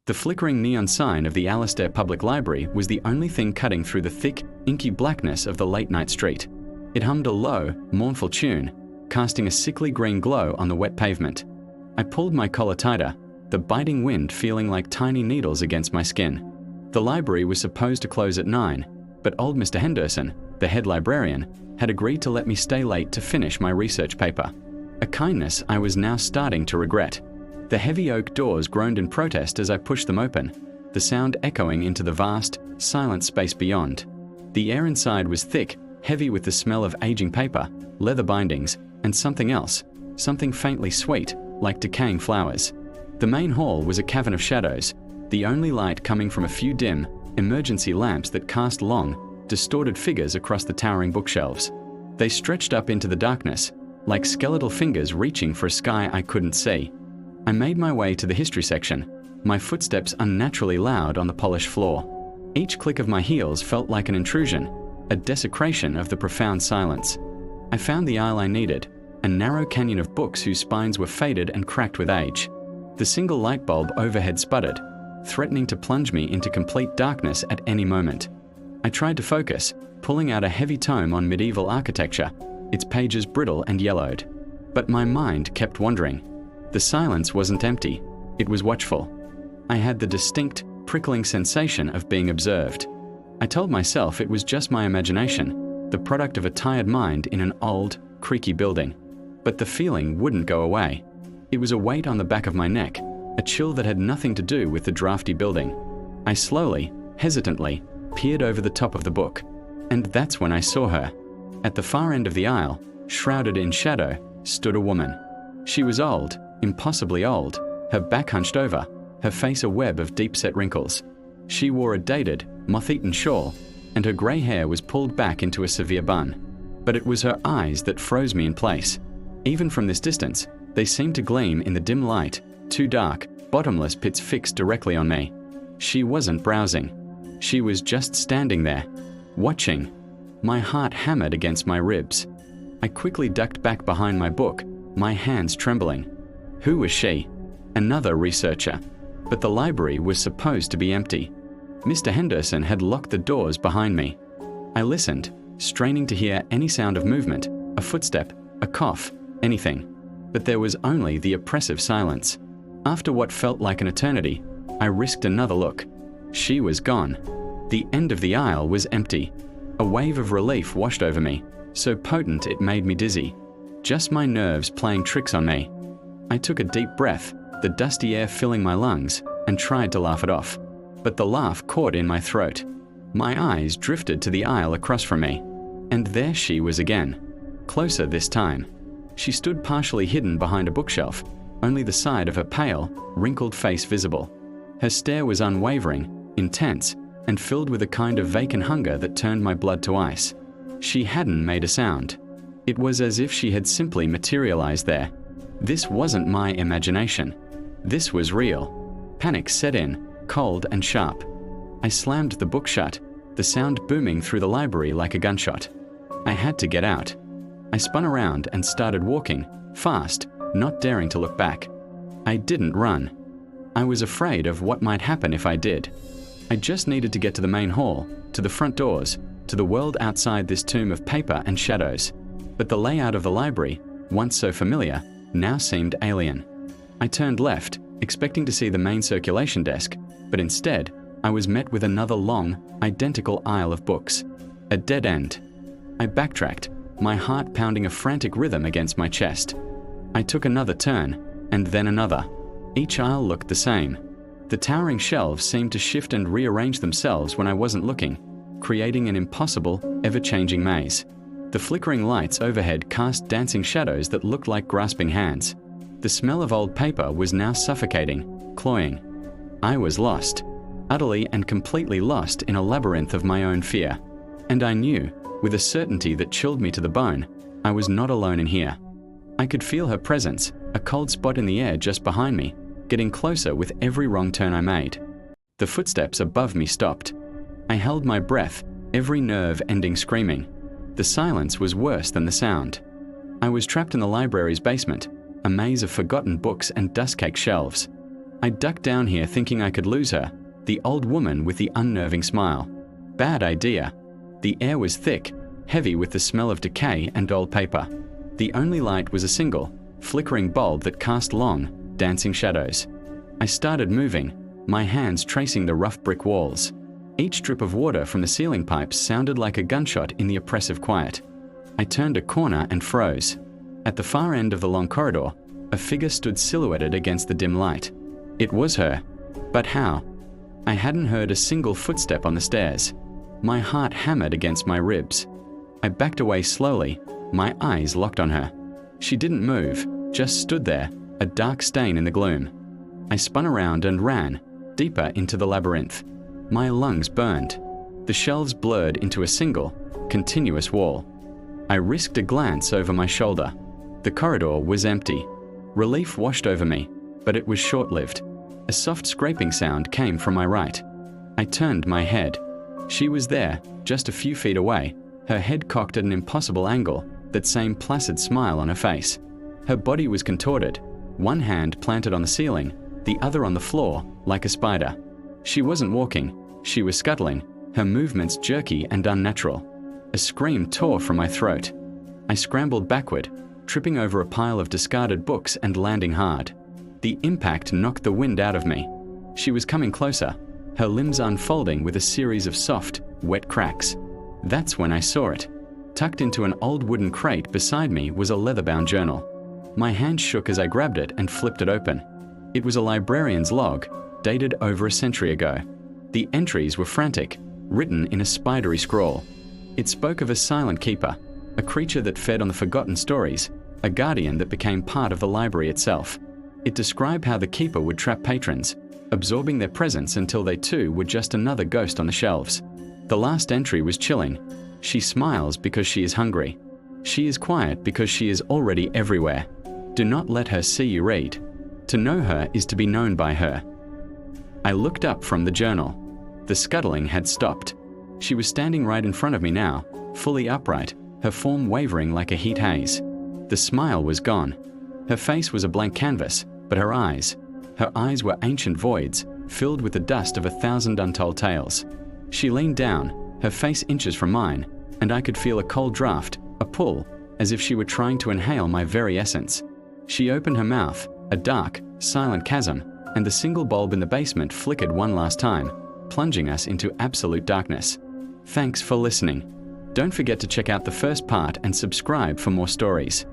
The flickering neon sign of the Alastair Public Library was the only thing cutting through the thick, inky blackness of the late-night street. It hummed a low, mournful tune, casting a sickly green glow on the wet pavement. I pulled my collar tighter, the biting wind feeling like tiny needles against my skin. The library was supposed to close at 9, but old Mr. Henderson, the head librarian, had agreed to let me stay late to finish my research paper. A kindness I was now starting to regret. The heavy oak doors groaned in protest as I pushed them open, the sound echoing into the vast, silent space beyond. The air inside was thick, heavy with the smell of aging paper, leather bindings, and something else, something faintly sweet, like decaying flowers. The main hall was a cavern of shadows, the only light coming from a few dim, emergency lamps that cast long, distorted figures across the towering bookshelves. They stretched up into the darkness, like skeletal fingers reaching for a sky I couldn't see. I made my way to the history section, my footsteps unnaturally loud on the polished floor. Each click of my heels felt like an intrusion, a desecration of the profound silence. I found the aisle I needed, a narrow canyon of books whose spines were faded and cracked with age. The single light bulb overhead sputtered, threatening to plunge me into complete darkness at any moment. I tried to focus, pulling out a heavy tome on medieval architecture, its pages brittle and yellowed. But my mind kept wandering. The silence wasn't empty, it was watchful. I had the distinct, prickling sensation of being observed. I told myself it was just my imagination, the product of a tired mind in an old, creaky building. But the feeling wouldn't go away. It was a weight on the back of my neck, a chill that had nothing to do with the drafty building. I slowly, hesitantly, peered over the top of the book. And that's when I saw her. At the far end of the aisle, shrouded in shadow, stood a woman. She was old, impossibly old, her back hunched over, her face a web of deep-set wrinkles. She wore a dated, moth-eaten shawl, and her grey hair was pulled back into a severe bun. But it was her eyes that froze me in place. Even from this distance, they seemed to gleam in the dim light, two dark, bottomless pits fixed directly on me. She wasn't browsing. She was just standing there, watching. My heart hammered against my ribs. I quickly ducked back behind my book, my hands trembling. Who was she? Another researcher. But the library was supposed to be empty. Mr. Henderson had locked the doors behind me. I listened, straining to hear any sound of movement, a footstep, a cough, anything. But there was only the oppressive silence. After what felt like an eternity, I risked another look. She was gone. The end of the aisle was empty. A wave of relief washed over me, so potent it made me dizzy. Just my nerves playing tricks on me. I took a deep breath, the dusty air filling my lungs, and tried to laugh it off. But the laugh caught in my throat. My eyes drifted to the aisle across from me. And there she was again. Closer this time. She stood partially hidden behind a bookshelf, only the side of her pale, wrinkled face visible. Her stare was unwavering, intense, and filled with a kind of vacant hunger that turned my blood to ice. She hadn't made a sound. It was as if she had simply materialized there. This wasn't my imagination. This was real. Panic set in, cold and sharp. I slammed the book shut, the sound booming through the library like a gunshot. I had to get out. I spun around and started walking, fast, not daring to look back. I didn't run. I was afraid of what might happen if I did. I just needed to get to the main hall, to the front doors, to the world outside this tomb of paper and shadows. But the layout of the library, once so familiar, now seemed alien. I turned left, expecting to see the main circulation desk, but instead, I was met with another long, identical aisle of books. A dead end. I backtracked, my heart pounding a frantic rhythm against my chest. I took another turn, and then another. Each aisle looked the same. The towering shelves seemed to shift and rearrange themselves when I wasn't looking, creating an impossible, ever-changing maze. The flickering lights overhead cast dancing shadows that looked like grasping hands. The smell of old paper was now suffocating, cloying. I was lost, utterly and completely lost in a labyrinth of my own fear. And I knew, with a certainty that chilled me to the bone, I was not alone in here. I could feel her presence, a cold spot in the air just behind me, getting closer with every wrong turn I made. The footsteps above me stopped. I held my breath, every nerve ending screaming. The silence was worse than the sound. I was trapped in the library's basement, a maze of forgotten books and dust-caked shelves. I ducked down here thinking I could lose her, the old woman with the unnerving smile. Bad idea. The air was thick, heavy with the smell of decay and old paper. The only light was a single, flickering bulb that cast long, dancing shadows. I started moving, my hands tracing the rough brick walls. Each drip of water from the ceiling pipes sounded like a gunshot in the oppressive quiet. I turned a corner and froze. At the far end of the long corridor, a figure stood silhouetted against the dim light. It was her. But how? I hadn't heard a single footstep on the stairs. My heart hammered against my ribs. I backed away slowly, my eyes locked on her. She didn't move, just stood there, a dark stain in the gloom. I spun around and ran, deeper into the labyrinth. My lungs burned. The shelves blurred into a single, continuous wall. I risked a glance over my shoulder. The corridor was empty. Relief washed over me, but it was short-lived. A soft scraping sound came from my right. I turned my head. She was there, just a few feet away, her head cocked at an impossible angle, that same placid smile on her face. Her body was contorted, one hand planted on the ceiling, the other on the floor, like a spider. She wasn't walking, she was scuttling, her movements jerky and unnatural. A scream tore from my throat. I scrambled backward, tripping over a pile of discarded books and landing hard. The impact knocked the wind out of me. She was coming closer, her limbs unfolding with a series of soft, wet cracks. That's when I saw it. Tucked into an old wooden crate beside me was a leather-bound journal. My hand shook as I grabbed it and flipped it open. It was a librarian's log, dated over a century ago. The entries were frantic, written in a spidery scrawl. It spoke of a silent keeper, a creature that fed on the forgotten stories, a guardian that became part of the library itself. It described how the keeper would trap patrons, absorbing their presence until they too were just another ghost on the shelves. The last entry was chilling. She smiles because she is hungry. She is quiet because she is already everywhere. Do not let her see you read. To know her is to be known by her. I looked up from the journal. The scuttling had stopped. She was standing right in front of me now, fully upright, her form wavering like a heat haze. The smile was gone. Her face was a blank canvas, but her eyes were ancient voids, filled with the dust of 1,000 untold tales. She leaned down, her face inches from mine, and I could feel a cold draft, a pull, as if she were trying to inhale my very essence. She opened her mouth, a dark, silent chasm, and the single bulb in the basement flickered one last time, plunging us into absolute darkness. Thanks for listening. Don't forget to check out the first part and subscribe for more stories.